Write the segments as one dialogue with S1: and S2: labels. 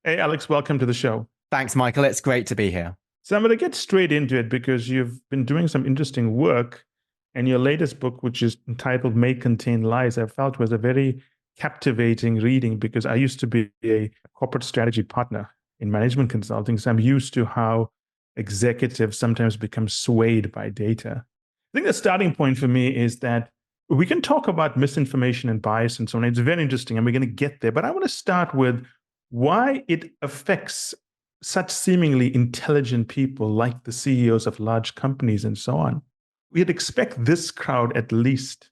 S1: Hey, Alex, welcome to the show.
S2: Thanks, Michael. It's great to be here.
S1: So, I'm going to get straight into it because you've been doing some interesting work. And your latest book, which is entitled May Contain Lies, I felt was a very captivating reading because I used to be a corporate strategy partner in management consulting. So, I'm used to how executives sometimes become swayed by data. I think the starting point for me is that we can talk about misinformation and bias and so on. It's very interesting, and we're going to get there. But I want to start with why it affects such seemingly intelligent people like the CEOs of large companies and so on. We'd expect this crowd at least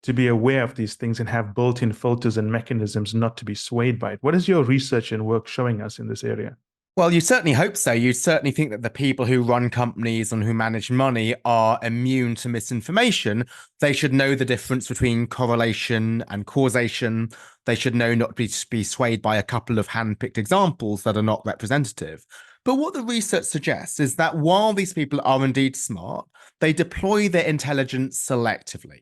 S1: to be aware of these things and have built-in filters and mechanisms not to be swayed by it. What is your research and work showing us in this area?
S2: Well, you certainly hope so. You certainly think that the people who run companies and who manage money are immune to misinformation. They should know the difference between correlation and causation. They should know not to be swayed by a couple of hand-picked examples that are not representative. But what the research suggests is that while these people are indeed smart, they deploy their intelligence selectively.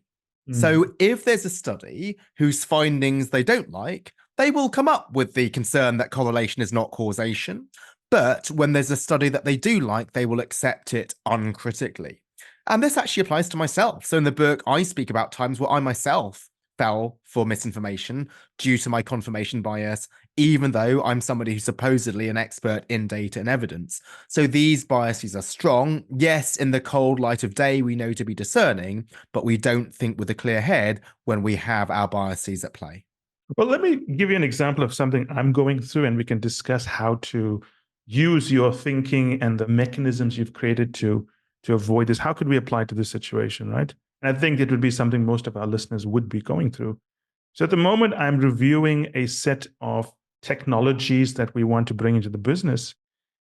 S1: Mm.
S2: So if there's a study whose findings they don't like, they will come up with the concern that correlation is not causation. But when there's a study that they do like, they will accept it uncritically. And this actually applies to myself. So in the book, I speak about times where I myself fell for misinformation due to my confirmation bias, even though I'm somebody who's supposedly an expert in data and evidence. So these biases are strong. Yes, in the cold light of day, we know to be discerning, but we don't think with a clear head when we have our biases at play.
S1: Well, let me give you an example of something I'm going through, and we can discuss how to use your thinking and the mechanisms you've created to avoid this. How could we apply to this situation, right? And I think it would be something most of our listeners would be going through. So at the moment, I'm reviewing a set of technologies that we want to bring into the business.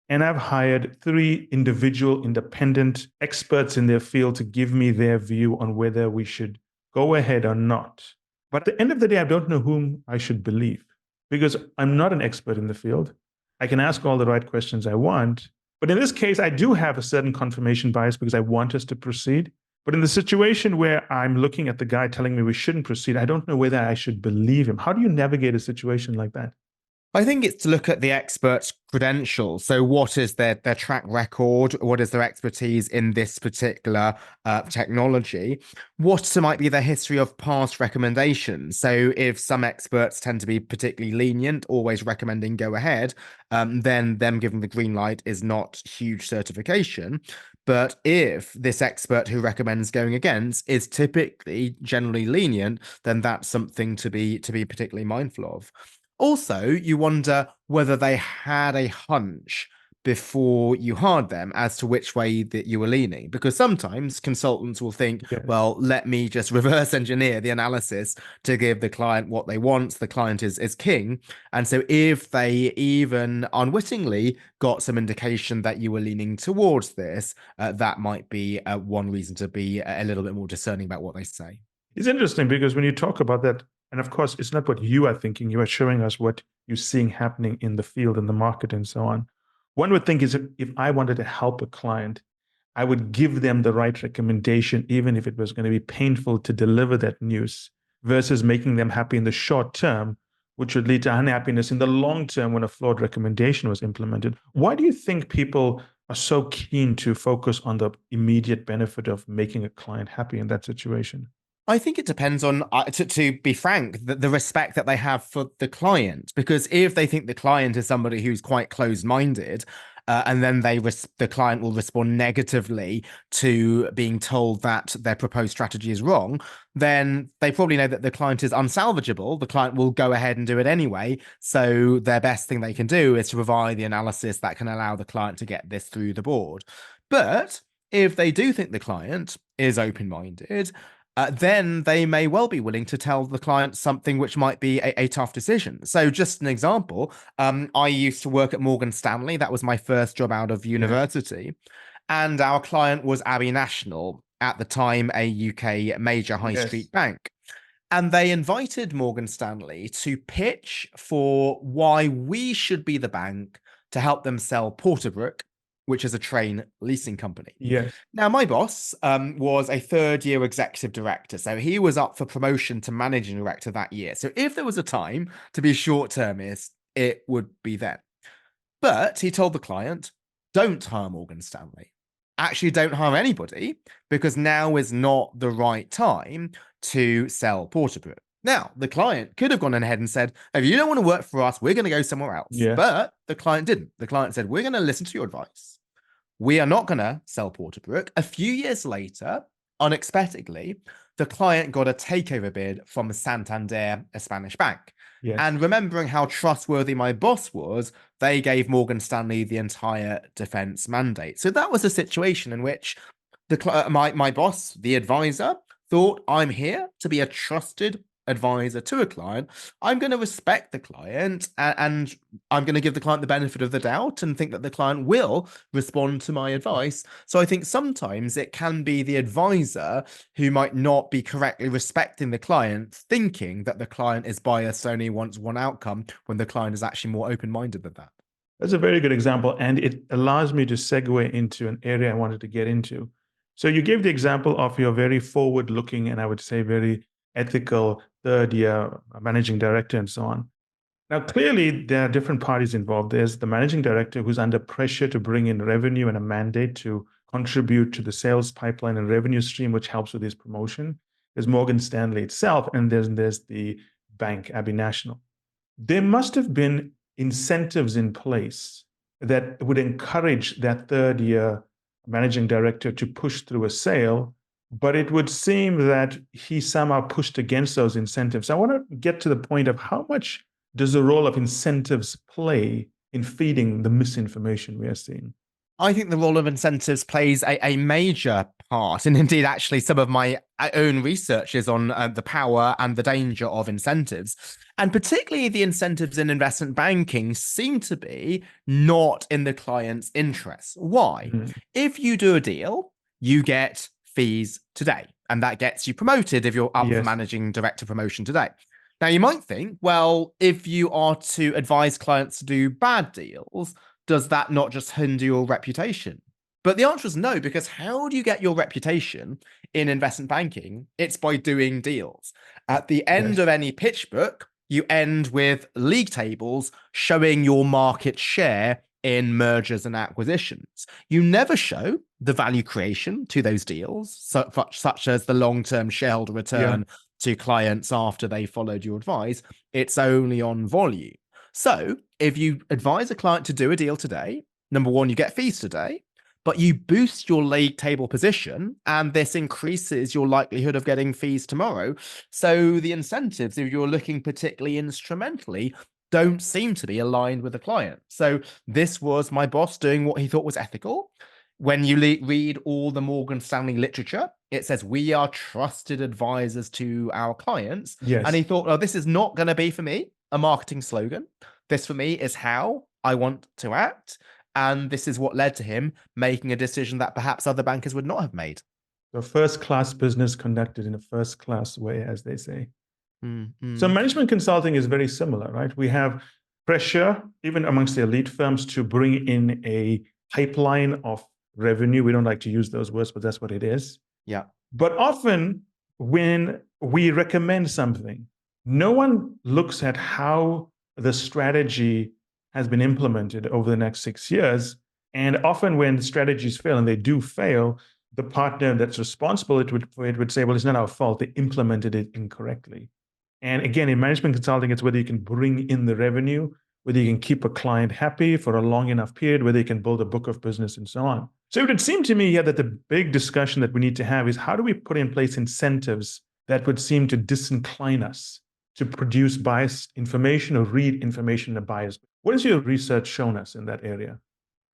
S1: And I've hired three individual independent experts in their field to give me their view on whether we should go ahead or not. But at the end of the day, I don't know whom I should believe because I'm not an expert in the field. I can ask all the right questions I want. But in this case, I do have a certain confirmation bias because I want us to proceed. But in the situation where I'm looking at the guy telling me we shouldn't proceed, I don't know whether I should believe him. How do you navigate a situation like that?
S2: I think it's to look at the expert's credentials. So, what is their track record? What is their expertise in this particular technology? What might be their history of past recommendations? So, if some experts tend to be particularly lenient, always recommending go ahead, then them giving the green light is not huge certification. But if this expert who recommends going against is typically generally lenient, then that's something to be particularly mindful of. Also, you wonder whether they had a hunch before you hired them as to which way that you were leaning. Because sometimes consultants will think,
S1: Yes.
S2: well, let me just reverse engineer the analysis to give the client what they want. The client is king. And so if they even unwittingly got some indication that you were leaning towards this, that might be one reason to be a little bit more discerning about what they say.
S1: It's interesting because when you talk about that, and of course, it's not what you are thinking, you are showing us what you're seeing happening in the field, in the market, and so on. One would think is if I wanted to help a client, I would give them the right recommendation, even if it was going to be painful to deliver that news, versus making them happy in the short term, which would lead to unhappiness in the long term when a flawed recommendation was implemented. Why do you think people are so keen to focus on the immediate benefit of making a client happy in that situation?
S2: I think it depends on, to be frank, the respect that they have for the client. Because if they think the client is somebody who's quite closed-minded, and then the client will respond negatively to being told that their proposed strategy is wrong, then they probably know that the client is unsalvageable. The client will go ahead and do it anyway. So their best thing they can do is to provide the analysis that can allow the client to get this through the board. But if they do think the client is open-minded, then they may well be willing to tell the client something which might be a tough decision. So, just an example, I used to work at Morgan Stanley. That was my first job out of
S1: Yes.
S2: university. And our client was Abbey National, at the time, a UK major high
S1: Yes.
S2: street bank. And they invited Morgan Stanley to pitch for why we should be the bank to help them sell Porterbrook, which is a train leasing company.
S1: Yes.
S2: Now, my boss was a third year executive director. So he was up for promotion to managing director that year. So if there was a time to be short termist, it would be then. But he told the client, don't hire Morgan Stanley. Actually, don't hire anybody, because now is not the right time to sell Porterbrook. Now, the client could have gone ahead and said, if you don't want to work for us, we're going to go somewhere else.
S1: Yeah.
S2: But the client didn't. The client said, we're going to listen to your advice. We are not going to sell Porterbrook. A few years later, unexpectedly, the client got a takeover bid from Santander, a Spanish bank.
S1: Yes.
S2: And remembering how trustworthy my boss was, they gave Morgan Stanley the entire defense mandate. So that was a situation in which my boss, the advisor, thought, I'm here to be a trusted advisor to a client. I'm going to respect the client, and I'm going to give the client the benefit of the doubt and think that the client will respond to my advice. So I think sometimes it can be the advisor who might not be correctly respecting the client, thinking that the client is biased, only wants one outcome, when the client is actually more open-minded than that.
S1: That's a very good example, and it allows me to segue into an area I wanted to get into. So you gave the example of your very forward-looking, and I would say very ethical third-year managing director and so on. Now, clearly, there are different parties involved. There's the managing director who's under pressure to bring in revenue and a mandate to contribute to the sales pipeline and revenue stream, which helps with his promotion. There's Morgan Stanley itself, and there's the bank, Abbey National. There must have been incentives in place that would encourage that third-year managing director to push through a sale, but it would seem that he somehow pushed against those incentives. I want to get to the point of how much does the role of incentives play in feeding the misinformation we are seeing?
S2: I think the role of incentives plays a major part. And indeed, actually, some of my own research is on the power and the danger of incentives. And particularly the incentives in investment banking seem to be not in the client's interests. Why? If you do a deal, you get fees today, and that gets you promoted if you're up for managing director promotion today. Now, you might think, well, if you are to advise clients to do bad deals, does that not just hinder your reputation? But the answer is no, because how do you get your reputation in investment banking? It's by doing deals. At the end of any pitch book, you end with league tables showing your market share in mergers and acquisitions. You never show the value creation to those deals, such as the long-term shareholder return to clients after they followed your advice. It's only on volume. So if you advise a client to do a deal today, number one, you get fees today, but you boost your league table position, and this increases your likelihood of getting fees tomorrow. So the incentives, if you're looking particularly instrumentally, don't seem to be aligned with the client. So this was my boss doing what he thought was ethical. When you read all the Morgan Stanley literature, it says we are trusted advisors to our clients. And he thought, oh, this is not going to be for me a marketing slogan. This for me is how I want to act. And this is what led to him making a decision that perhaps other bankers would not have made.
S1: So first-class business conducted in a first-class way, as they say. So management consulting is very similar, right? We have pressure, even amongst the elite firms, to bring in a pipeline of revenue. We don't like to use those words, but that's what it is.
S2: Yeah.
S1: But often when we recommend something, no one looks at how the strategy has been implemented over the next 6 years. And often when strategies fail, and they do fail, the partner that's responsible for it would say, well, it's not our fault. They implemented it incorrectly. And again, in management consulting, it's whether you can bring in the revenue, whether you can keep a client happy for a long enough period, whether you can build a book of business and so on. So it would seem to me that the big discussion that we need to have is how do we put in place incentives that would seem to disincline us to produce biased information or read information in a biased way? What has your research shown us in that area?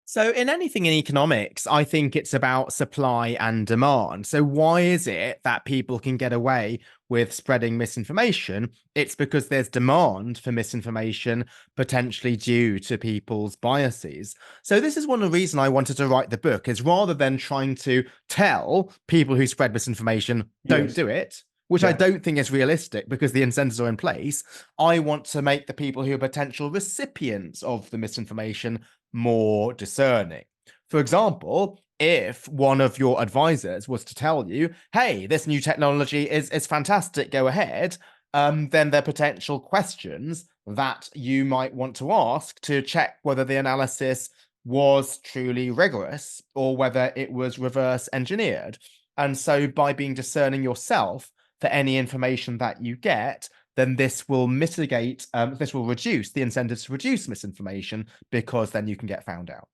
S2: So in anything in economics, I think it's about supply and demand. So why is it that people can get away with spreading misinformation? It's because there's demand for misinformation, potentially due to people's biases. So this is one of the reasons I wanted to write the book, is rather than trying to tell people who spread misinformation, don't do it, which I don't think is realistic because the incentives are in place. I want to make the people who are potential recipients of the misinformation more discerning. For example, if one of your advisors was to tell you, hey, this new technology is fantastic, go ahead, then there are potential questions that you might want to ask to check whether the analysis was truly rigorous or whether it was reverse engineered. And so by being discerning yourself for any information that you get, then this will mitigate, this will reduce the incentives to produce misinformation, because then you can get found out.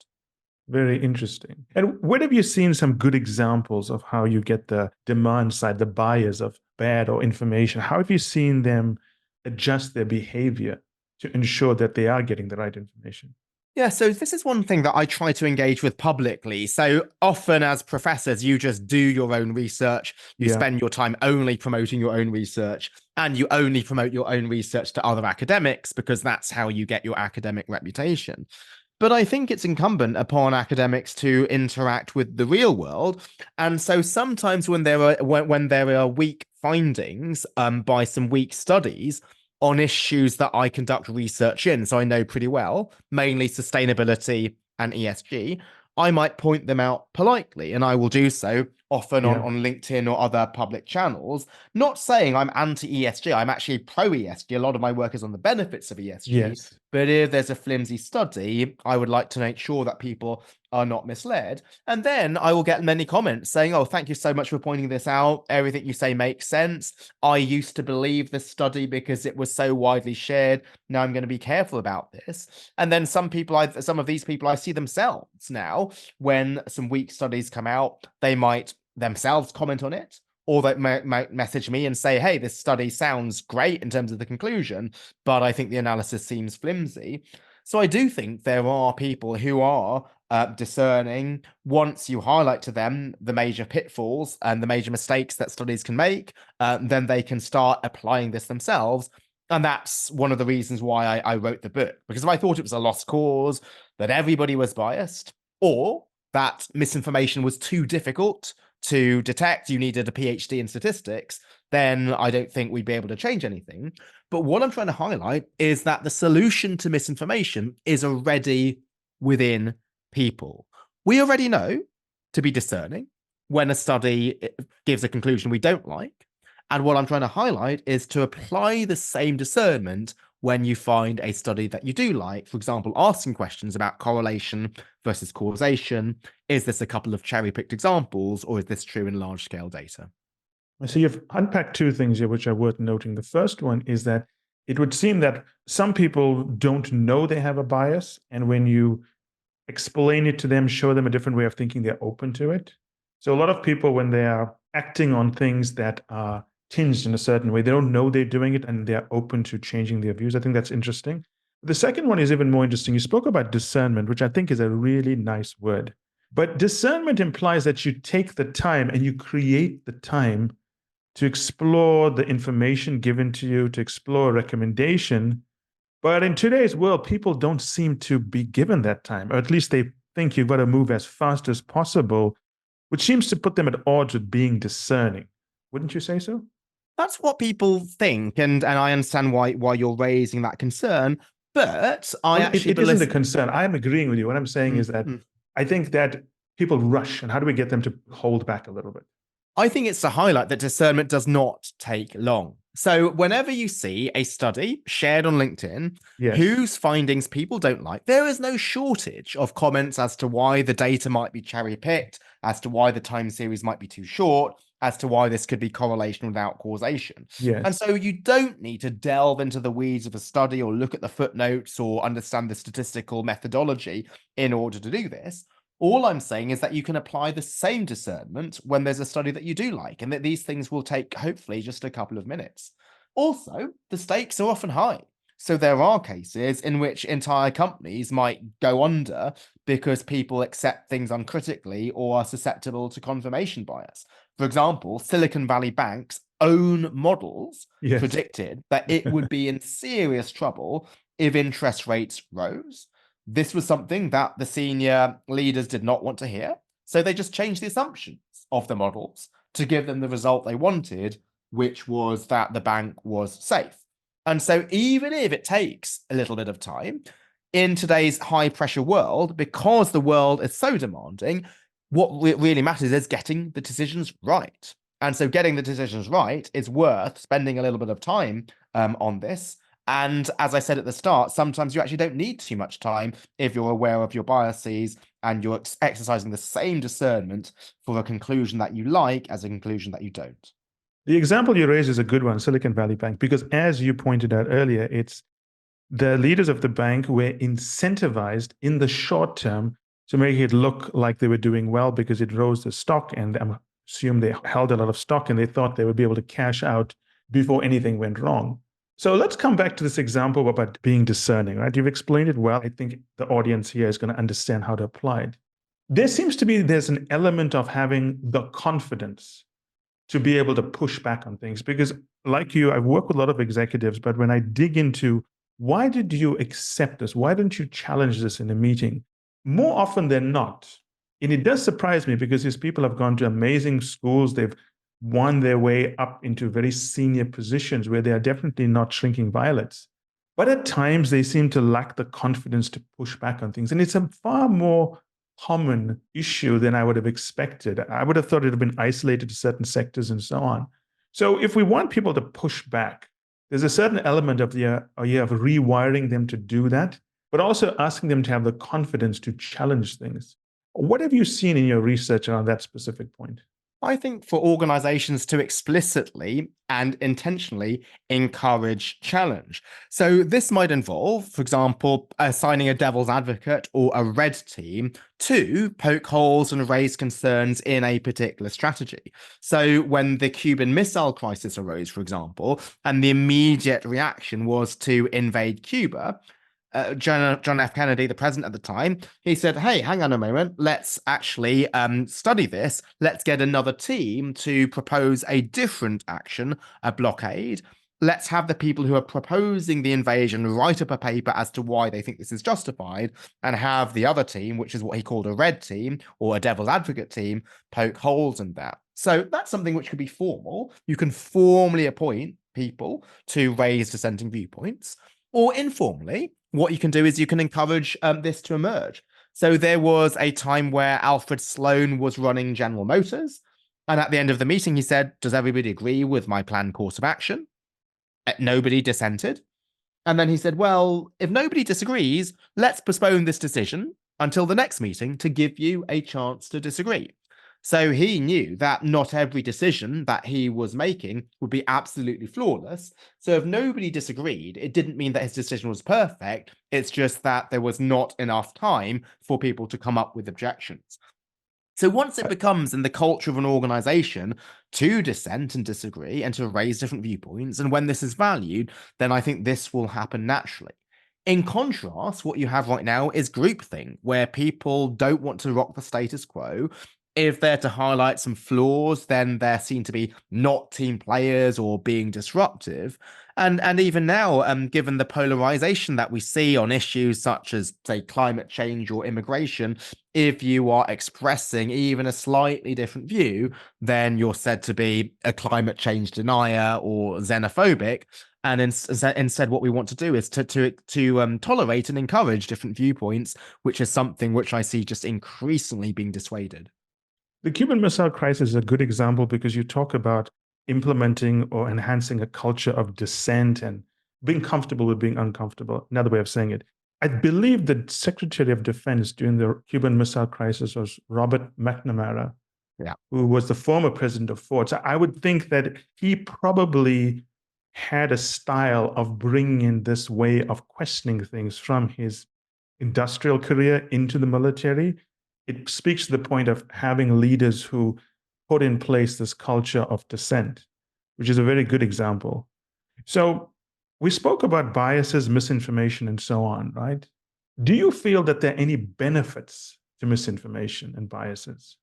S1: Very interesting. And where have you seen some good examples of how you get the demand side, the buyers of bad or information? How have you seen them adjust their behavior to ensure that they are getting the right information?
S2: Yeah, so this is one thing that I try to engage with publicly. So often as professors, you just do your own research, you spend your time only promoting your own research, and you only promote your own research to other academics because that's how you get your academic reputation. But I think it's incumbent upon academics to interact with the real world. And so sometimes when there are weak findings by some weak studies on issues that I conduct research in, so I know pretty well, mainly sustainability and ESG, I might point them out politely, and I will do so often on LinkedIn or other public channels, not saying I'm anti-ESG. I'm actually pro-ESG. A lot of my work is on the benefits of ESG.
S1: Yes.
S2: But if there's a flimsy study, I would like to make sure that people are not misled. And then I will get many comments saying, oh, thank you so much for pointing this out. Everything you say makes sense. I used to believe this study because it was so widely shared. Now I'm going to be careful about this. And then some of these people, I see themselves now, when some weak studies come out, they might themselves comment on it, or they might message me and say, hey, this study sounds great in terms of the conclusion, but I think the analysis seems flimsy. So I do think there are people who are discerning. Once you highlight to them the major pitfalls and the major mistakes that studies can make, then they can start applying this themselves. And that's one of the reasons why I wrote the book, because if I thought it was a lost cause, that everybody was biased, or that misinformation was too difficult to detect, you needed a PhD in statistics, then I don't think we'd be able to change anything. But what I'm trying to highlight is that the solution to misinformation is already within people. We already know to be discerning when a study gives a conclusion we don't like. And what I'm trying to highlight is to apply the same discernment when you find a study that you do like. For example, asking questions about correlation versus causation. Is this a couple of cherry-picked examples, or is this true in large-scale data?
S1: So you've unpacked two things here which are worth noting. The first one is that it would seem that some people don't know they have a bias, and when you explain it to them, show them a different way of thinking, they're open to it. So a lot of people, when they are acting on things that are tinged in a certain way, they don't know they're doing it, and they're open to changing their views. I think that's interesting. The second one is even more interesting. You spoke about discernment, which I think is a really nice word. But discernment implies that you take the time and you create the time to explore the information given to you, to explore a recommendation. But in today's world, people don't seem to be given that time, or at least they think you've got to move as fast as possible, which seems to put them at odds with being discerning. Wouldn't you say so?
S2: That's what people think, and I understand why you're raising that concern. But
S1: It isn't a concern. I'm agreeing with you. What I'm saying is that I think that people rush, and how do we get them to hold back a little bit?
S2: I think it's to highlight that discernment does not take long. So whenever you see a study shared on LinkedIn, whose findings people don't like, there is no shortage of comments as to why the data might be cherry-picked, as to why the time series might be too short, as to why this could be correlation without causation. And so you don't need to delve into the weeds of a study or look at the footnotes or understand the statistical methodology in order to do this. All I'm saying is that you can apply the same discernment when there's a study that you do like, and that these things will take, hopefully, just a couple of minutes. Also, the stakes are often high. So there are cases in which entire companies might go under because people accept things uncritically or are susceptible to confirmation bias. For example, Silicon Valley Bank's own models predicted that it would be in serious trouble if interest rates rose. This was something that the senior leaders did not want to hear. So they just changed the assumptions of the models to give them the result they wanted, which was that the bank was safe. And so even if it takes a little bit of time in today's high pressure world, because the world is so demanding, what really matters is getting the decisions right. And so getting the decisions right is worth spending a little bit of time on this. And as I said at the start, sometimes you actually don't need too much time if you're aware of your biases and you're exercising the same discernment for a conclusion that you like as a conclusion that you don't.
S1: The example you raised is a good one, Silicon Valley Bank, because as you pointed out earlier, it's the leaders of the bank were incentivized in the short term to make it look like they were doing well because it rose the stock, and I assume they held a lot of stock and they thought they would be able to cash out before anything went wrong. So let's come back to this example about being discerning, right? You've explained it well. I think the audience here is going to understand how to apply it. There's an element of having the confidence to be able to push back on things, because like you, I've worked with a lot of executives, but when I dig into why did you accept this? Why didn't you challenge this in a meeting? More often than not, and it does surprise me because these people have gone to amazing schools, they've won their way up into very senior positions where they are definitely not shrinking violets. But at times they seem to lack the confidence to push back on things. And it's a far more common issue than I would have expected. I would have thought it would have been isolated to certain sectors and so on. So if we want people to push back, there's a certain element of rewiring them to do that, but also asking them to have the confidence to challenge things. What have you seen in your research on that specific point?
S2: I think for organizations to explicitly and intentionally encourage challenge. So this might involve, for example, assigning a devil's advocate or a red team to poke holes and raise concerns in a particular strategy. So when the Cuban Missile Crisis arose, for example, and the immediate reaction was to invade Cuba, John F. Kennedy, the president at the time, he said, hey, hang on a moment, let's actually study this. Let's get another team to propose a different action, a blockade. Let's have the people who are proposing the invasion write up a paper as to why they think this is justified, and have the other team, which is what he called a red team or a devil's advocate team, poke holes in that. So that's something which could be formal. You can formally appoint people to raise dissenting viewpoints, or informally. What you can do is you can encourage this to emerge. So there was a time where Alfred Sloan was running General Motors. And at the end of the meeting, he said, does everybody agree with my planned course of action? Nobody dissented. And then he said, well, if nobody disagrees, let's postpone this decision until the next meeting to give you a chance to disagree. So he knew that not every decision that he was making would be absolutely flawless. So if nobody disagreed, it didn't mean that his decision was perfect. It's just that there was not enough time for people to come up with objections. So once it becomes in the culture of an organization to dissent and disagree and to raise different viewpoints, and when this is valued, then I think this will happen naturally. In contrast, what you have right now is groupthink, where people don't want to rock the status quo. If they're to highlight some flaws, then they're seen to be not team players or being disruptive. And even now, given the polarization that we see on issues such as, say, climate change or immigration, if you are expressing even a slightly different view, then you're said to be a climate change denier or xenophobic. And instead, what we want to do is to tolerate and encourage different viewpoints, which is something which I see just increasingly being dissuaded.
S1: The Cuban Missile Crisis is a good example because you talk about implementing or enhancing a culture of dissent and being comfortable with being uncomfortable. Another way of saying it. I believe the Secretary of Defense during the Cuban Missile Crisis was Robert McNamara, who was the former president of Ford. So I would think that he probably had a style of bringing in this way of questioning things from his industrial career into the military. It speaks to the point of having leaders who put in place this culture of dissent, which is a very good example. So we spoke about biases, misinformation, and so on, right? Do you feel that there are any benefits to misinformation and biases?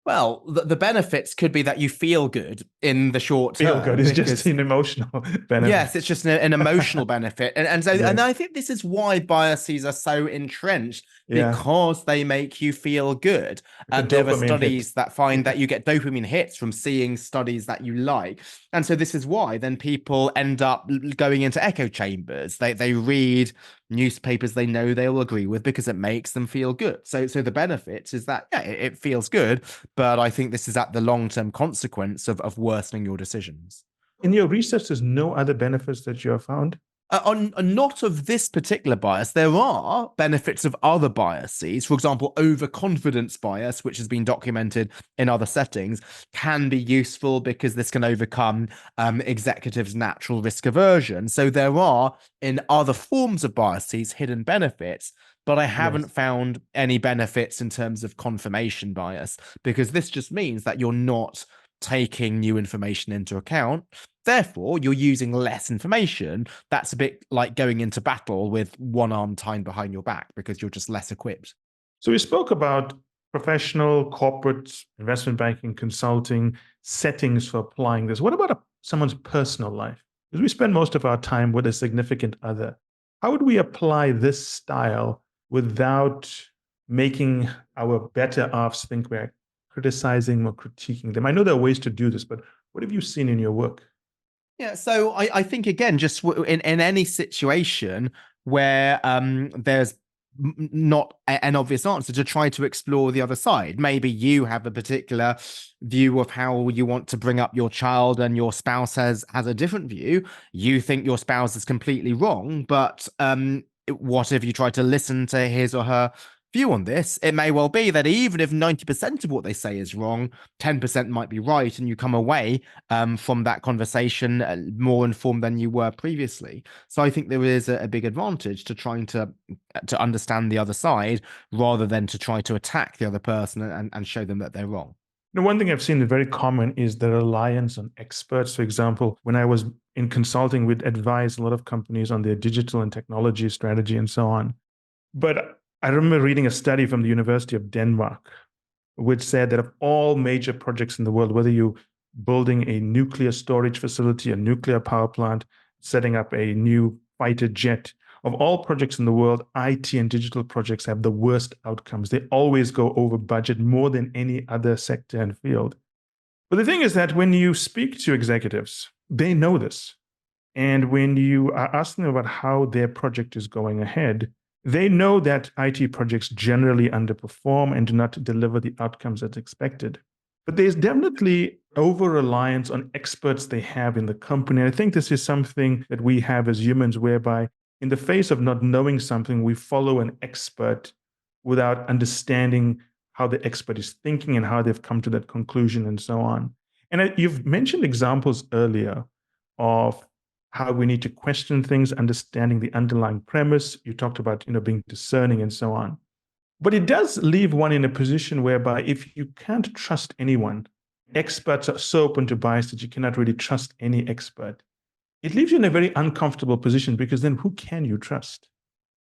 S2: Well, the benefits could be that you feel good in the short term.
S1: Feel good is just an emotional benefit.
S2: Yes, it's just an emotional benefit. And so, and I think this is why biases are so entrenched, because they make you feel good. And there are studies that find that you get dopamine hits from seeing studies that you like. And so this is why then people end up going into echo chambers. They read newspapers they know they will agree with because it makes them feel good. So the benefit is that, it feels good, but I think this is at the long-term consequence of worsening your decisions.
S1: In your research, there's no other benefits that you have found?
S2: On not of this particular bias, there are benefits of other biases. For example, overconfidence bias, which has been documented in other settings, can be useful because this can overcome executives' natural risk aversion. So there are, in other forms of biases, hidden benefits, but I haven't found any benefits in terms of confirmation bias, because this just means that you're not taking new information into account. Therefore, you're using less information. That's a bit like going into battle with one arm tied behind your back because you're just less equipped.
S1: So we spoke about professional, corporate, investment banking, consulting settings for applying this. What about someone's personal life? Because we spend most of our time with a significant other. How would we apply this style without making our better offs think we're criticizing or critiquing them? I know there are ways to do this, but what have you seen in your work?
S2: Yeah, so I think, again, just in any situation where there's not an obvious answer, to try to explore the other side. Maybe you have a particular view of how you want to bring up your child and your spouse has a different view. You think your spouse is completely wrong, but what if you try to listen to his or her view on this? It may well be that even if 90% of what they say is wrong, 10% might be right, and you come away from that conversation more informed than you were previously. So I think there is a big advantage to trying to understand the other side rather than to try to attack the other person and show them that they're wrong.
S1: The one thing I've seen very common is the reliance on experts. For example, when I was in consulting, we'd advise a lot of companies on their digital and technology strategy and so on. But I remember reading a study from the University of Denmark, which said that of all major projects in the world, whether you're building a nuclear storage facility, a nuclear power plant, setting up a new fighter jet, of all projects in the world, IT and digital projects have the worst outcomes. They always go over budget more than any other sector and field. But the thing is that when you speak to executives, they know this. And when you are asking them about how their project is going ahead, they know that IT projects generally underperform and do not deliver the outcomes as expected. But there's definitely over-reliance on experts they have in the company. I think this is something that we have as humans, whereby in the face of not knowing something, we follow an expert without understanding how the expert is thinking and how they've come to that conclusion and so on. And you've mentioned examples earlier of how we need to question things, understanding the underlying premise. You talked about, being discerning and so on. But it does leave one in a position whereby if you can't trust anyone, experts are so open to bias that you cannot really trust any expert. It leaves you in a very uncomfortable position, because then who can you trust?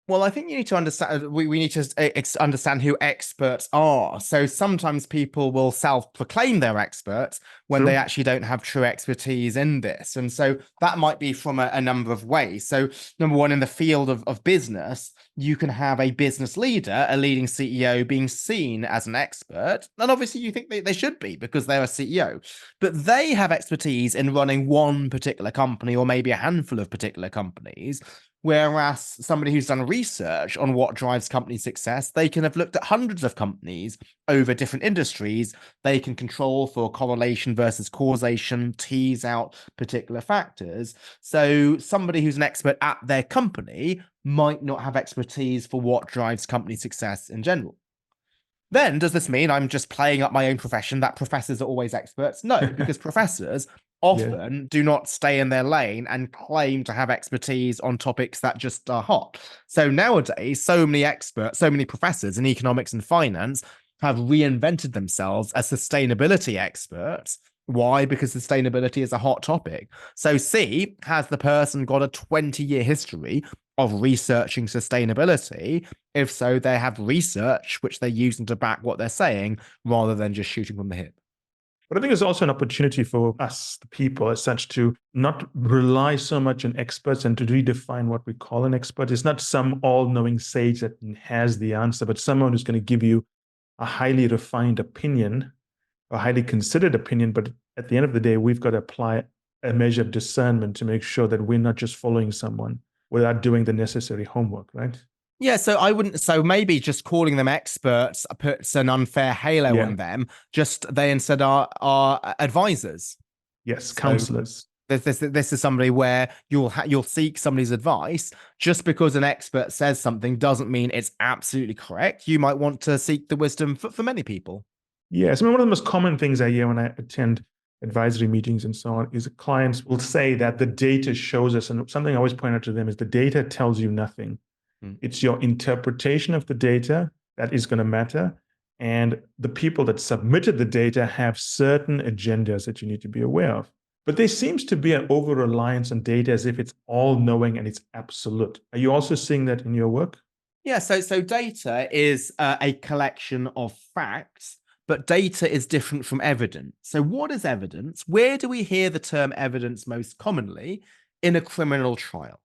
S2: Well, I think you need to understand, we need to understand who experts are. So sometimes people will self-proclaim they're experts when they actually don't have true expertise in this. And so that might be from a number of ways. So number one, in the field of business, you can have a business leader, a leading CEO, being seen as an expert. And obviously you think they should be because they're a CEO. But they have expertise in running one particular company or maybe a handful of particular companies. Whereas somebody who's done research on what drives company success, they can have looked at hundreds of companies over different industries. They can control for correlation versus causation, tease out particular factors. So somebody who's an expert at their company might not have expertise for what drives company success in general. Then, does this mean I'm just playing up my own profession, that professors are always experts? No, because professors often do not stay in their lane and claim to have expertise on topics that just are hot. So nowadays, so many experts, so many professors in economics and finance have reinvented themselves as sustainability experts. Why? Because sustainability is a hot topic. So has the person got a 20-year history of researching sustainability? If so, they have research which they're using to back what they're saying rather than just shooting from the hip.
S1: But I think it's also an opportunity for us, the people as such, to not rely so much on experts and to redefine what we call an expert. It's not some all-knowing sage that has the answer, but someone who's going to give you a highly refined opinion, a highly considered opinion. But at the end of the day, we've got to apply a measure of discernment to make sure that we're not just following someone without doing the necessary homework, right?
S2: Yeah, so I wouldn't. So maybe just calling them experts puts an unfair halo
S1: Yeah.
S2: on them. Just they instead are advisors.
S1: Yes,
S2: So
S1: counselors.
S2: this is somebody where you'll seek somebody's advice. Just because an expert says something doesn't mean it's absolutely correct. You might want to seek the wisdom for many people.
S1: Yes, I mean, one of the most common things I hear when I attend advisory meetings and so on is that clients will say that the data shows us, and something I always point out to them is the data tells you nothing.
S2: Mm.
S1: It's your interpretation of the data that is going to matter. And the people that submitted the data have certain agendas that you need to be aware of. But there seems to be an over reliance on data as if it's all knowing and it's absolute. Are you also seeing that in your work?
S2: Yeah, so data is a collection of facts, but data is different from evidence. So what is evidence? Where do we hear the term evidence most commonly? In a criminal trial.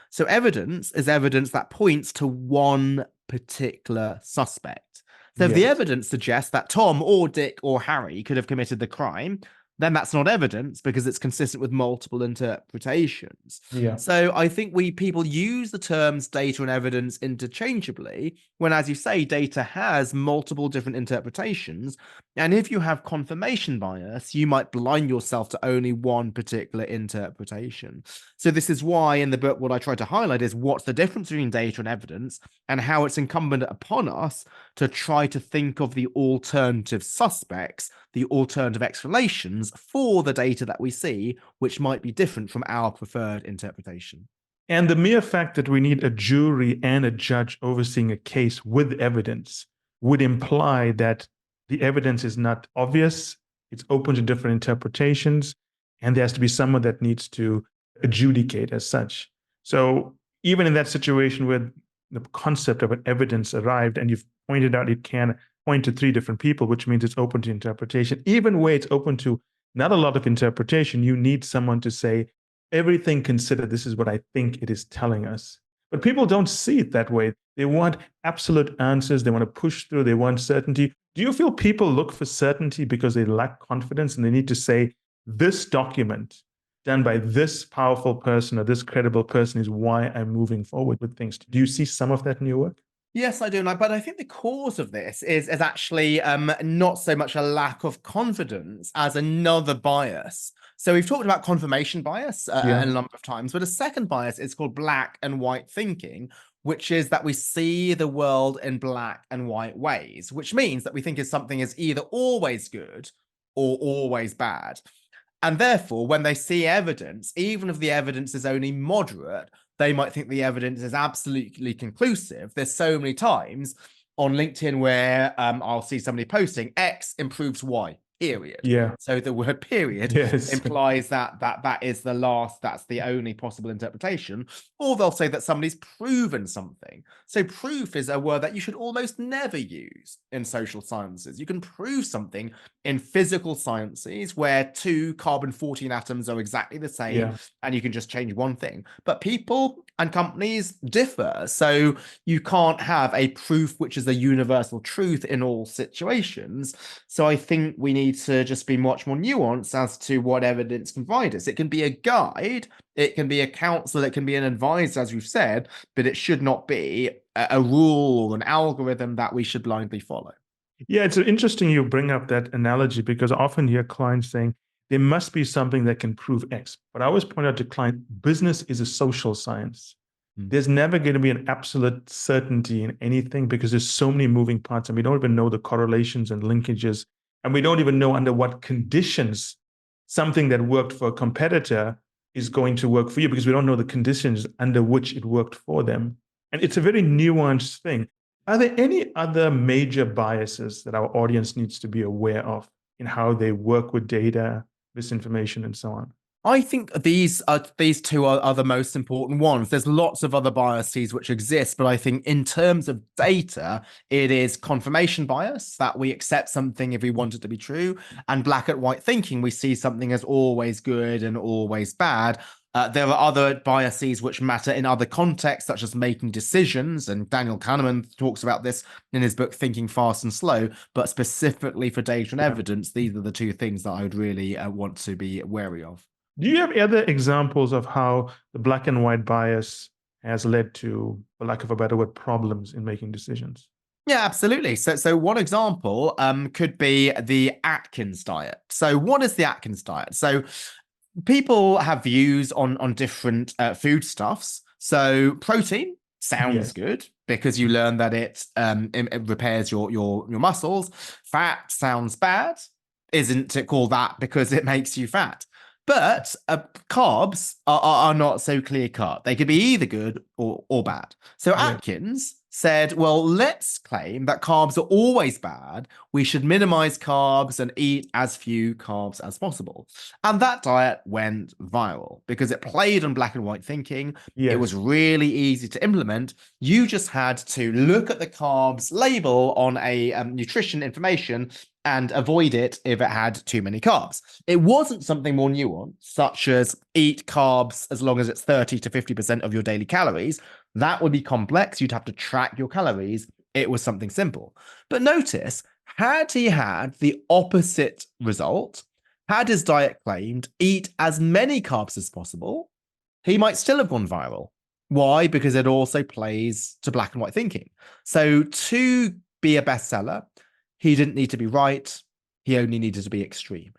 S2: So evidence is evidence that points to one particular suspect. So if the
S1: Yes.
S2: evidence suggests that Tom or Dick or Harry could have committed the crime, then that's not evidence because it's consistent with multiple interpretations.
S1: Yeah.
S2: So I think people use the terms data and evidence interchangeably when, as you say, data has multiple different interpretations. And if you have confirmation bias, you might blind yourself to only one particular interpretation. So this is why in the book, what I try to highlight is what's the difference between data and evidence and how it's incumbent upon us to try to think of the alternative suspects, the alternative explanations for the data that we see, which might be different from our preferred interpretation.
S1: And the mere fact that we need a jury and a judge overseeing a case with evidence would imply that the evidence is not obvious, it's open to different interpretations, and there has to be someone that needs to adjudicate as such. So even in that situation where the concept of an evidence arrived and you've pointed out it can point to three different people, which means it's open to interpretation, even where it's open to not a lot of interpretation, you need someone to say, everything considered, this is what I think it is telling us. But people don't see it that way. They want absolute answers. They want to push through. They want certainty. Do you feel people look for certainty because they lack confidence and they need to say, this document done by this powerful person or this credible person is why I'm moving forward with things? Do you see some of that in your work?
S2: Yes, I do. But I think the cause of this is actually not so much a lack of confidence as another bias. So we've talked about confirmation bias
S1: Yeah.
S2: a number of times, but a second bias is called black and white thinking, which is that we see the world in black and white ways, which means that we think something is either always good or always bad. And therefore, when they see evidence, even if the evidence is only moderate, they might think the evidence is absolutely conclusive. There's so many times on LinkedIn where I'll see somebody posting X improves Y, period.
S1: Yeah.
S2: So the word period
S1: Yes.
S2: implies that is the last, that's the only possible interpretation. Or they'll say that somebody's proven something. So proof is a word that you should almost never use in social sciences. You can prove something in physical sciences where two carbon-14 atoms are exactly the same,
S1: Yeah.
S2: and you can just change one thing. But people and companies differ. So you can't have a proof which is a universal truth in all situations. So I think we need to just be much more nuanced as to what evidence can provide us. It can be a guide, it can be a counselor, it can be an advisor, as we've said, but it should not be a rule or an algorithm that we should blindly follow.
S1: Yeah, it's interesting you bring up that analogy because I often hear clients saying there must be something that can prove X. But I always point out to clients, business is a social science. There's never going to be an absolute certainty in anything because there's so many moving parts and we don't even know the correlations and linkages. And we don't even know under what conditions something that worked for a competitor is going to work for you because we don't know the conditions under which it worked for them. And it's a very nuanced thing. Are there any other major biases that our audience needs to be aware of in how they work with data, misinformation, and so on?
S2: I think these two are the most important ones. There's lots of other biases which exist, but I think in terms of data, it is confirmation bias that we accept something if we want it to be true, and black and white thinking, we see something as always good and always bad. There are other biases which matter in other contexts, such as making decisions, and Daniel Kahneman talks about this in his book Thinking Fast and Slow. But specifically for data and evidence, these are the two things that I would really want to be wary of.
S1: Do you have other examples of how the black and white bias has led to, for lack of a better word, problems in making decisions.
S2: Yeah, absolutely. So one example could be the Atkins diet. So what is the Atkins diet? So people have views on different foodstuffs. So protein sounds
S1: Yes.
S2: good because you learn that it repairs your muscles. Fat sounds bad. Isn't it called that because it makes you fat? But carbs are not so clear cut. They could be either good or bad. So
S1: Yes.
S2: Atkins said, well, let's claim that carbs are always bad. We should minimize carbs and eat as few carbs as possible. And that diet went viral because it played on black and white thinking. It was
S1: Yes.
S2: really easy to implement. You just had to look at the carbs label on a nutrition information and avoid it if it had too many carbs. It wasn't something more nuanced, such as eat carbs as long as it's 30 to 50% of your daily calories. That would be complex. You'd have to track your calories. It was something simple. But notice, had he had the opposite result, had his diet claimed eat as many carbs as possible, he might still have gone viral. Why? Because it also plays to black and white thinking. So to be a bestseller, he didn't need to be right. He only needed to be extreme.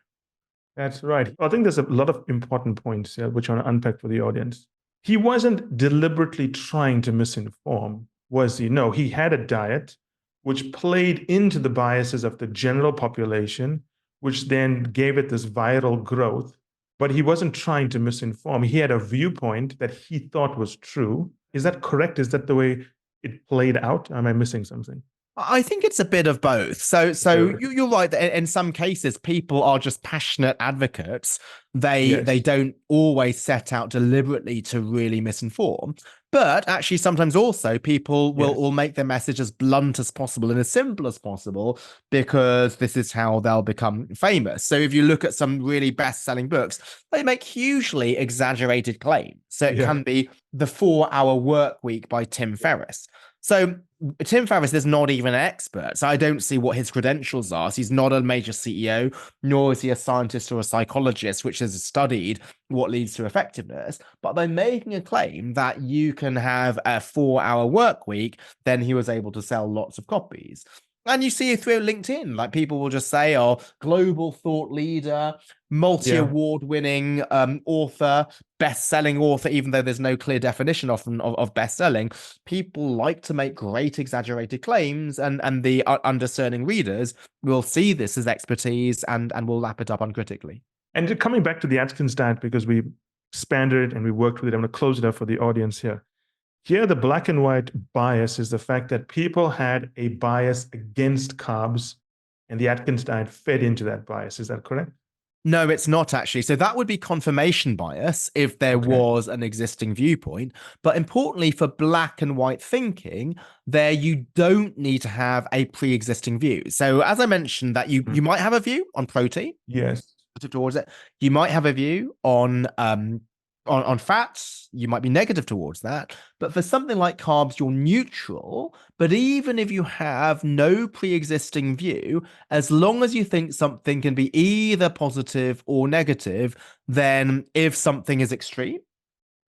S1: That's right. I think there's a lot of important points here, which I want to unpack for the audience. He wasn't deliberately trying to misinform, was he? No, he had a diet which played into the biases of the general population, which then gave it this viral growth. But he wasn't trying to misinform. He had a viewpoint that he thought was true. Is that correct? Is that the way it played out? Am I missing something?
S2: I think it's a bit of both. So you're right that in some cases people are just passionate advocates. They
S1: Yes.
S2: don't always set out deliberately to really misinform. But actually, sometimes also people
S1: Yes.
S2: will make their message as blunt as possible and as simple as possible because this is how they'll become famous. So if you look at some really best-selling books, they make hugely exaggerated claims. So it
S1: Yeah.
S2: can be The 4-Hour Work Week by Tim Ferriss. So Tim Ferriss is not even an expert, so I don't see what his credentials are. So he's not a major CEO, nor is he a scientist or a psychologist, which has studied what leads to effectiveness. But by making a claim that you can have a 4-hour work week, then he was able to sell lots of copies. And you see it through LinkedIn, like people will just say, oh, global thought leader, multi-award winning author, best-selling author, even though there's no clear definition of best-selling. People like to make great exaggerated claims, and the undiscerning readers will see this as expertise and will lap it up uncritically.
S1: And coming back to the Atkins diet, because we expanded it and we worked with it, I'm going to close it up for the audience here. Here, the black and white bias is the fact that people had a bias against carbs, and the Atkins diet fed into that bias. Is that correct?
S2: No, it's not actually. So that would be confirmation bias if there was an existing viewpoint. But importantly, for black and white thinking, there you don't need to have a pre-existing view. So as I mentioned, that you might have a view on protein.
S1: Yes.
S2: Towards it. You might have a view on fats. You might be negative towards that. But for something like carbs, you're neutral. But even if you have no pre-existing view, as long as you think something can be either positive or negative, then if something is extreme,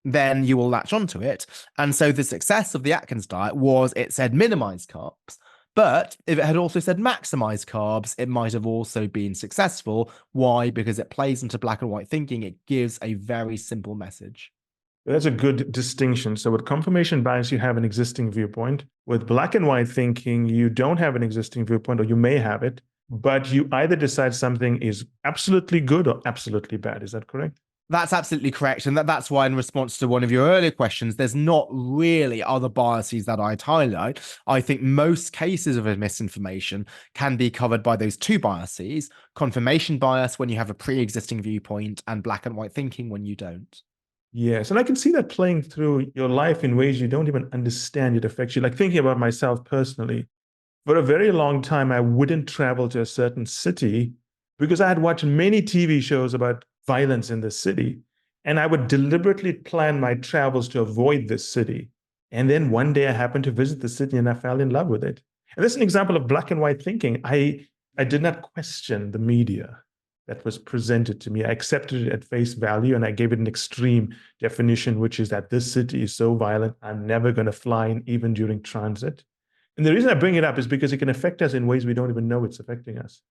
S2: then you will latch onto it. And so the success of the Atkins diet was it said minimize carbs. But if it had also said maximize carbs, it might have also been successful. Why? Because it plays into black and white thinking. It gives a very simple message.
S1: That's a good distinction. So with confirmation bias, you have an existing viewpoint. With black and white thinking, you don't have an existing viewpoint, or you may have it, but you either decide something is absolutely good or absolutely bad. Is that correct?
S2: That's absolutely correct. And that's why, in response to one of your earlier questions, there's not really other biases that I'd highlight. I think most cases of misinformation can be covered by those two biases: confirmation bias when you have a pre-existing viewpoint, and black and white thinking when you don't.
S1: Yes. And I can see that playing through your life in ways you don't even understand it affects you. Like thinking about myself personally, for a very long time, I wouldn't travel to a certain city because I had watched many TV shows about violence in the city. And I would deliberately plan my travels to avoid this city. And then one day I happened to visit the city and I fell in love with it. And that's an example of black and white thinking. I did not question the media. that was presented to me. I accepted it at face value, and I gave it an extreme definition, which is that this city is so violent, I'm never going to fly in even during transit. And the reason I bring it up is because it can affect us in ways we don't even know it's affecting us.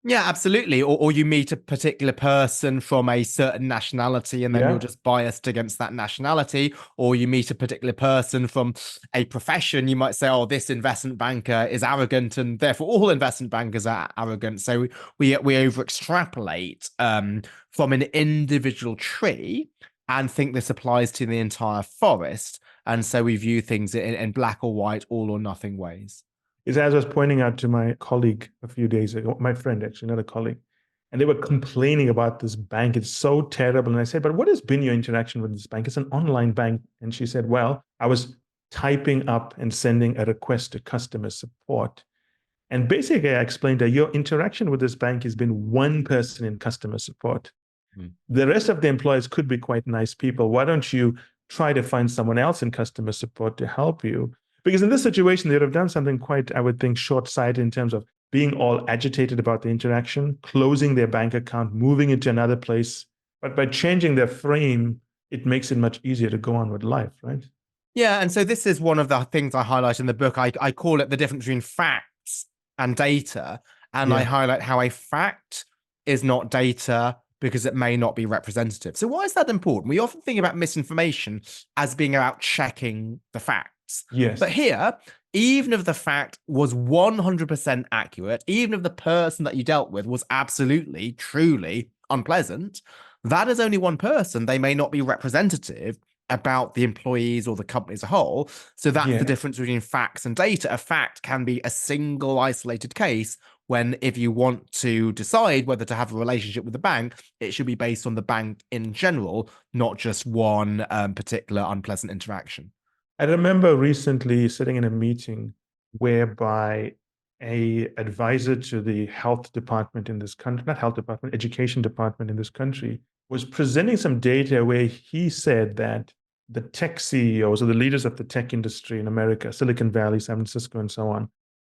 S2: Yeah, absolutely. Or you meet a particular person from a certain nationality and then you're
S1: Yeah.
S2: just biased against that nationality. Or you meet a particular person from a profession. You might say, oh, this investment banker is arrogant and therefore all investment bankers are arrogant. So we over extrapolate from an individual tree and think this applies to the entire forest. And so we view things in black or white, all or nothing ways.
S1: Is as I was pointing out to my colleague a few days ago, my friend actually, not a colleague, and they were complaining about this bank. It's so terrible. And I said, but what has been your interaction with this bank? It's an online bank. And she said, well, I was typing up and sending a request to customer support. And basically, I explained that your interaction with this bank has been one person in customer support. The rest of the employees could be quite nice people. Why don't you try to find someone else in customer support to help you? Because in this situation, they would have done something quite, I would think, short-sighted in terms of being all agitated about the interaction, closing their bank account, moving it to another place. But by changing their frame, it makes it much easier to go on with life, right?
S2: Yeah, and so this is one of the things I highlight in the book. I call it the difference between facts and data. And I highlight how a fact is not data because it may not be representative. So why is that important? We often think about misinformation as being about checking the facts.
S1: Yes.
S2: But here, even if the fact was 100% accurate, even if the person that you dealt with was absolutely, truly unpleasant, that is only one person. They may not be representative about the employees or the company as a whole. So that's the difference between facts and data. A fact can be a single isolated case when if you want to decide whether to have a relationship with the bank, it should be based on the bank in general, not just one particular unpleasant interaction.
S1: I remember recently sitting in a meeting whereby a advisor to the health department in this country, not health department, education department in this country, was presenting some data where he said that the tech CEOs or the leaders of the tech industry in America, Silicon Valley, San Francisco, and so on,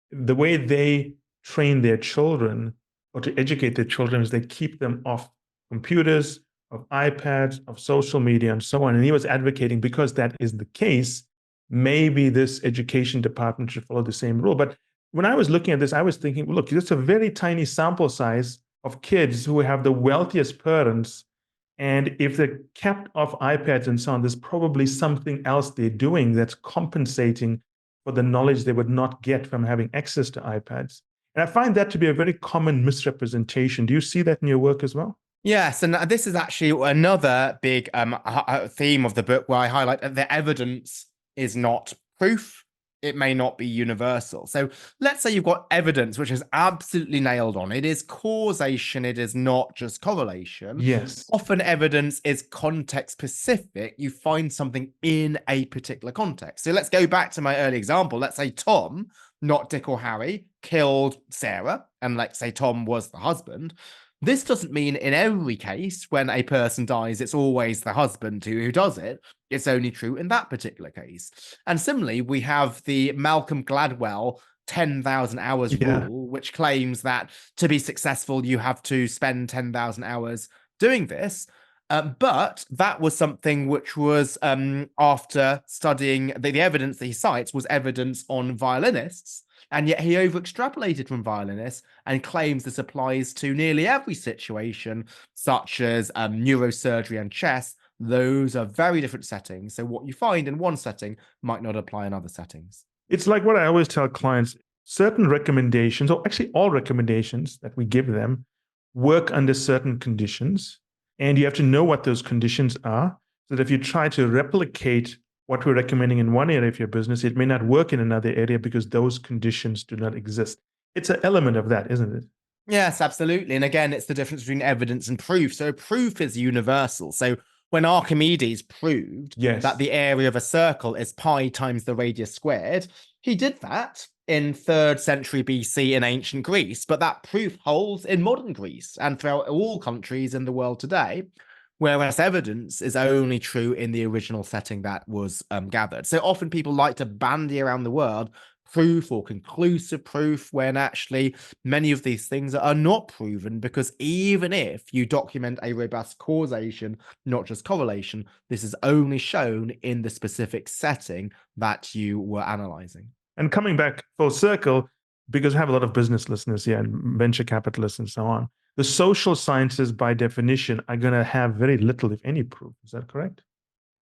S1: the way they train their children or to educate their children is they keep them off computers, of iPads, of social media, and so on. And he was advocating because that is the case, maybe this education department should follow the same rule. But when I was looking at this, I was thinking, look, it's a very tiny sample size of kids who have the wealthiest parents. And if they're kept off iPads and so on, there's probably something else they're doing that's compensating for the knowledge they would not get from having access to iPads. And I find that to be a very common misrepresentation. Do you see that in your work as well?
S2: Yes, and this is actually another big theme of the book where I highlight that the evidence is not proof. It may not be universal. So let's say you've got evidence which is absolutely nailed on. It is causation. It is not just correlation.
S1: Yes.
S2: Often evidence is context specific. You find something in a particular context. So let's go back to my early example. Let's say Tom, not Dick or Harry, killed Sarah. And let's say Tom was the husband. This doesn't mean in every case when a person dies, it's always the husband who does it. It's only true in that particular case. And similarly, we have the Malcolm Gladwell 10,000 hours rule, which claims that to be successful, you have to spend 10,000 hours doing this. But that was something which was after studying the evidence that he cites was evidence on violinists. And yet he over-extrapolated from violinists and claims this applies to nearly every situation, such as neurosurgery and chess. Those are very different settings. So what you find in one setting might not apply in other settings.
S1: It's like what I always tell clients, certain recommendations, or actually all recommendations that we give them, work under certain conditions. And you have to know what those conditions are, so that if you try to replicate what we're recommending in one area of your business, it may not work in another area because those conditions do not exist. It's an element of that, isn't it?
S2: Yes, absolutely. And again, it's the difference between evidence and proof. So proof is universal. So when Archimedes proved that the area of a circle is pi times the radius squared, he did that in 3rd century BC in ancient Greece. But that proof holds in modern Greece and throughout all countries in the world today. Whereas evidence is only true in the original setting that was gathered. So often people like to bandy around the word proof or conclusive proof, when actually many of these things are not proven, because even if you document a robust causation, not just correlation, this is only shown in the specific setting that you were analyzing.
S1: And coming back full circle, because I have a lot of business listeners here and venture capitalists and so on, the social sciences by definition are going to have very little, if any, proof. Is that correct?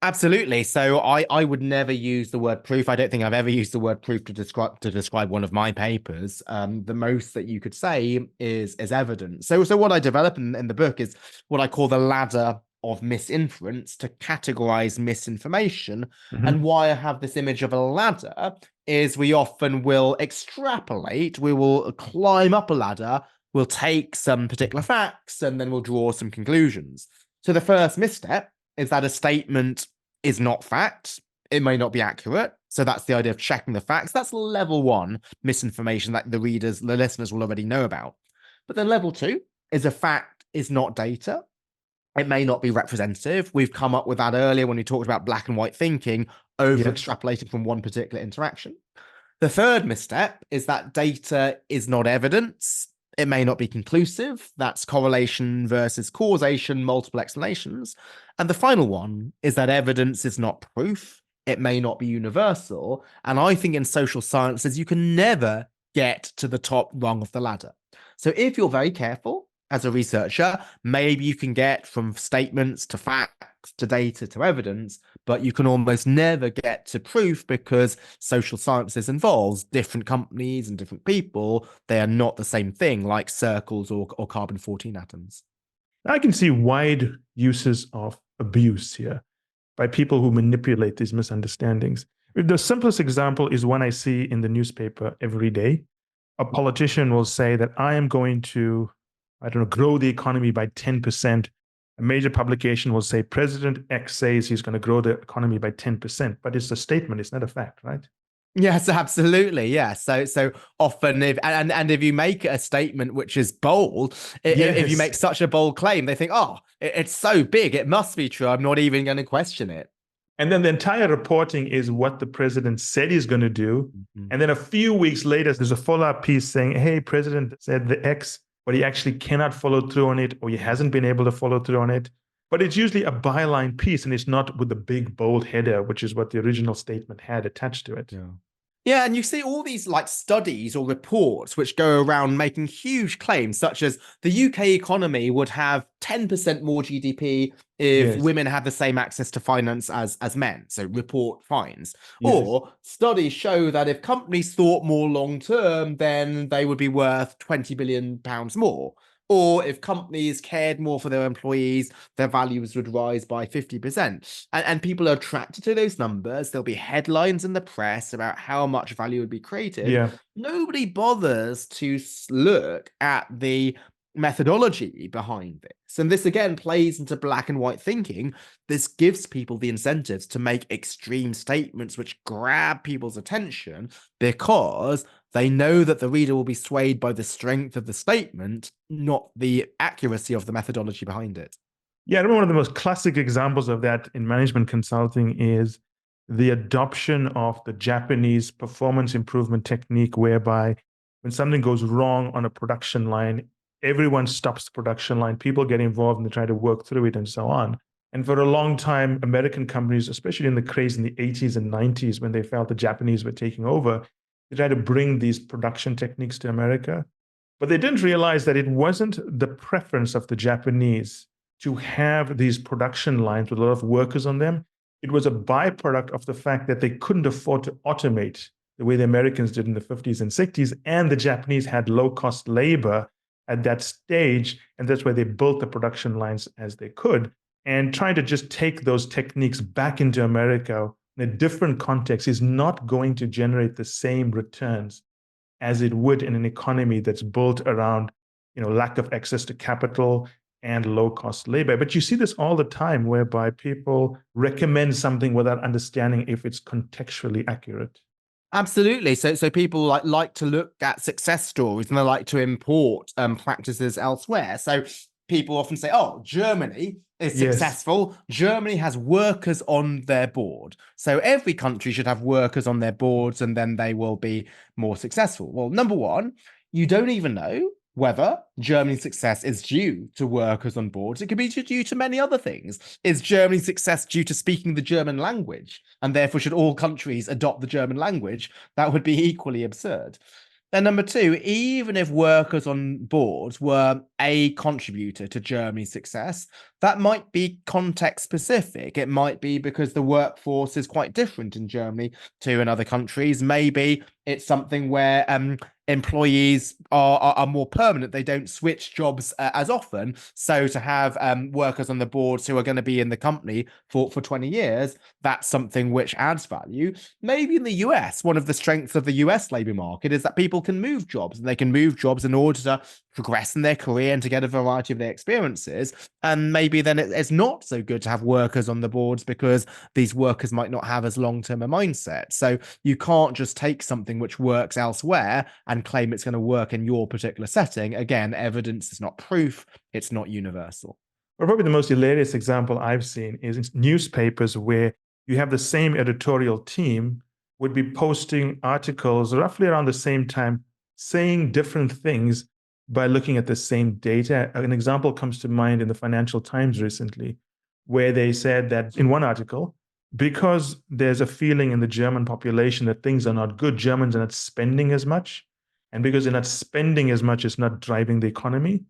S2: Absolutely. So I would never use the word proof. I don't think I've ever used the word proof to describe one of my papers. The most that you could say is evidence. So what I develop in the book is what I call the ladder of misinference to categorize misinformation. And why I have this image of a ladder is we often will extrapolate, we will climb up a ladder, we'll take some particular facts, and then we'll draw some conclusions. So the first misstep is that a statement is not fact. It may not be accurate. So that's the idea of checking the facts. That's level one misinformation that the listeners will already know about. But then level two is a fact is not data. It may not be representative. We've come up with that earlier when we talked about black and white thinking, over extrapolating from one particular interaction. The third misstep is that data is not evidence. It may not be conclusive. That's correlation versus causation, multiple explanations. And the final one is that evidence is not proof. It may not be universal. And I think in social sciences, you can never get to the top rung of the ladder. So if you're very careful as a researcher, maybe you can get from statements to facts to data to evidence, but you can almost never get to proof, because social sciences involves different companies and different people. They are not the same thing, like circles or carbon-14 atoms.
S1: I can see wide uses of abuse here by people who manipulate these misunderstandings. The simplest example is one I see in the newspaper every day. A politician will say that I am going to, I don't know, grow the economy by 10%. A major publication will say President X says he's going to grow the economy by 10%, but it's a statement, it's not a fact, right?
S2: Yes, absolutely. Yeah. So often if you make a statement which is bold, if you make such a bold claim, they think, oh, it's so big, it must be true. I'm not even going to question it.
S1: And then the entire reporting is what the president said he's going to do. And then a few weeks later, there's a follow-up piece saying, hey, president said the X, but he actually cannot follow through on it, or he hasn't been able to follow through on it. But it's usually a byline piece, and it's not with the big, bold header, which is what the original statement had attached to it.
S2: Yeah, and you see all these like studies or reports which go around making huge claims, such as the UK economy would have 10% more GDP if women had the same access to finance as men. So report finds. Or studies show that if companies thought more long term, then they would be worth £20 billion more. Or if companies cared more for their employees, their values would rise by 50%. And people are attracted to those numbers. There'll be headlines in the press about how much value would be created. Nobody bothers to look at the methodology behind this. And this again plays into black and white thinking. This gives people the incentives to make extreme statements which grab people's attention, because they know that the reader will be swayed by the strength of the statement, not the accuracy of the methodology behind it.
S1: Yeah, I remember one of the most classic examples of that in management consulting is the adoption of the Japanese performance improvement technique, whereby when something goes wrong on a production line, everyone stops the production line, people get involved and they try to work through it and so on. And for a long time, American companies, especially in the craze in the 80s and 90s, when they felt the Japanese were taking over, they tried to bring these production techniques to America. But they didn't realize that it wasn't the preference of the Japanese to have these production lines with a lot of workers on them. It was a byproduct of the fact that they couldn't afford to automate the way the Americans did in the 50s and 60s, and the Japanese had low-cost labor at that stage, and that's why they built the production lines as they could. And trying to just take those techniques back into America in a different context is not going to generate the same returns as it would in an economy that's built around, lack of access to capital and low-cost labor. But you see this all the time, whereby people recommend something without understanding if it's contextually accurate.
S2: Absolutely. So people like to look at success stories, and they like to import practices elsewhere. So people often say, oh, Germany is
S1: Yes.
S2: successful, Germany has workers on their board. So every country should have workers on their boards, and then they will be more successful. Well, number one, you don't even know whether Germany's success is due to workers on boards. It could be due to many other things. Is Germany's success due to speaking the German language? And therefore, should all countries adopt the German language? That would be equally absurd. And number two, even if workers on boards were a contributor to Germany's success, that might be context specific. It might be because the workforce is quite different in Germany to in other countries. Maybe it's something where employees are more permanent. They don't switch jobs as often. So to have workers on the boards who are going to be in the company for 20 years, that's something which adds value. Maybe in the US, one of the strengths of the US labor market is that people can move jobs, and they can move jobs in order to progress in their career and to get a variety of their experiences. And maybe then it's not so good to have workers on the boards because these workers might not have as long-term a mindset. So you can't just take something which works elsewhere and claim it's going to work in your particular setting. Again, evidence is not proof. It's not universal.
S1: Well, probably the most hilarious example I've seen is newspapers where you have the same editorial team would be posting articles roughly around the same time, saying different things by looking at the same data. An example comes to mind in the Financial Times recently, where they said that in one article, because there's a feeling in the German population that things are not good, Germans are not spending as much. And because they're not spending as much, it's not driving the economy.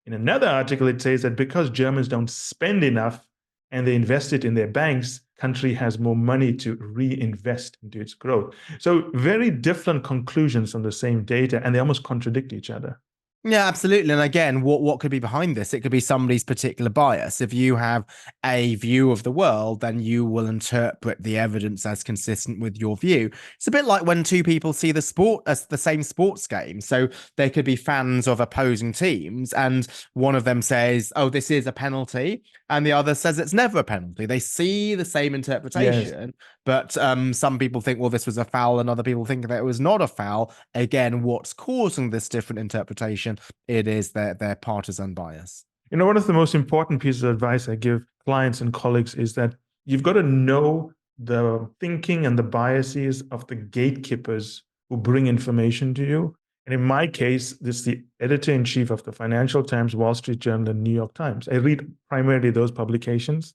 S1: In another article, it says that because Germans don't spend enough and they invest it in their banks, country has more money to reinvest into its growth. So very different conclusions on the same data, and they almost contradict each other.
S2: Yeah, absolutely. And again, what could be behind this? It could be somebody's particular bias. If you have a view of the world, then you will interpret the evidence as consistent with your view. It's a bit like when two people see the sport as the same sports game. So there could be fans of opposing teams, and one of them says, "Oh, this is a penalty," and the other says it's never a penalty. They see the same interpretation, but some people think, well, this was a foul, and other people think that it was not a foul. Again, what's causing this different interpretation? It is their partisan bias.
S1: You know, one of the most important pieces of advice I give clients and colleagues is that you've got to know the thinking and the biases of the gatekeepers who bring information to you. And in my case, this is the editor-in-chief of the Financial Times, Wall Street Journal, and New York Times. I read primarily those publications.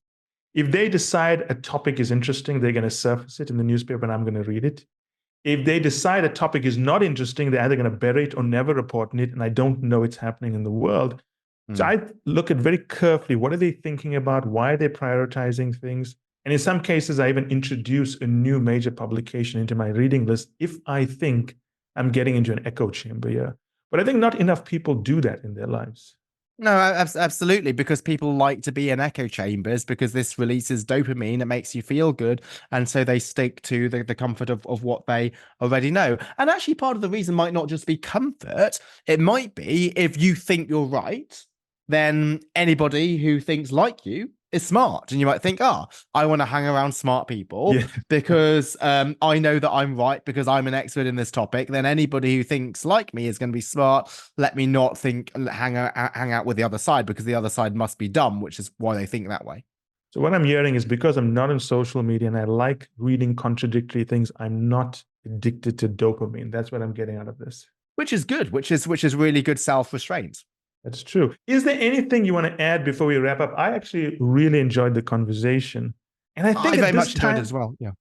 S1: If they decide a topic is interesting, they're going to surface it in the newspaper and I'm going to read it. If they decide a topic is not interesting, they're either going to bury it or never report on it, and I don't know it's happening in the world. So I look at very carefully, what are they thinking about? Why are they prioritizing things? And in some cases, I even introduce a new major publication into my reading list if I think I'm getting into an echo chamber here. But I think not enough people do that in their lives.
S2: No, absolutely, because people like to be in echo chambers because this releases dopamine. It makes you feel good. And so they stick to the comfort of what they already know. And actually, part of the reason might not just be comfort. It might be if you think you're right, then anybody who thinks like you is smart. And you might think, I want to hang around smart people because I know that I'm right because I'm an expert in this topic. Then anybody who thinks like me is going to be smart. Let me not hang out with the other side because the other side must be dumb, which is why they think that way.
S1: So what I'm hearing is because I'm not on social media and I like reading contradictory things, I'm not addicted to dopamine. That's what I'm getting out of this.
S2: Which is good, which is really good self-restraint.
S1: That's true. Is there anything you want to add before we wrap up? I actually really enjoyed the conversation. And I think
S2: I very much enjoyed it as well. Yeah.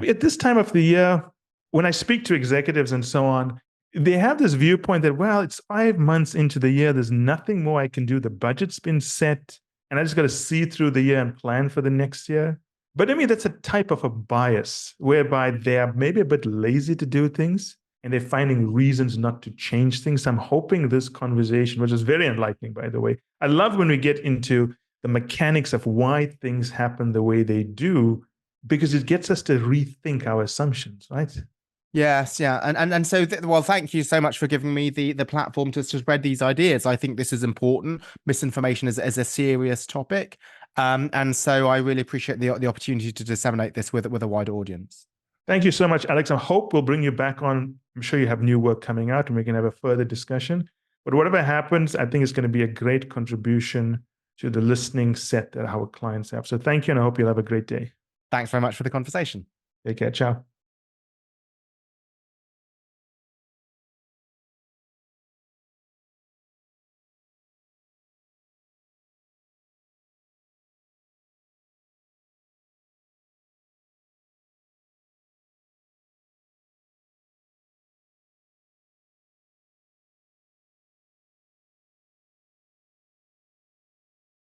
S1: At this time of the year, when I speak to executives and so on, they have this viewpoint that, well, it's 5 months into the year. There's nothing more I can do. The budget's been set and I just got to see through the year and plan for the next year. But I mean, that's a type of a bias whereby they are maybe a bit lazy to do things and they're finding reasons not to change things. I'm hoping this conversation, which is very enlightening, by the way. I love when we get into the mechanics of why things happen the way they do, because it gets us to rethink our assumptions, right?
S2: Yes, yeah. And so, well, thank you so much for giving me the platform to spread these ideas. I think this is important. Misinformation is a serious topic. And so I really appreciate the opportunity to disseminate this with a wider audience.
S1: Thank you so much, Alex. I hope we'll bring you back on. I'm sure you have new work coming out and we can have a further discussion. But whatever happens, I think it's going to be a great contribution to the listening set that our clients have. So thank you, and I hope you'll have a great day.
S2: Thanks very much for the conversation.
S1: Take care. Ciao.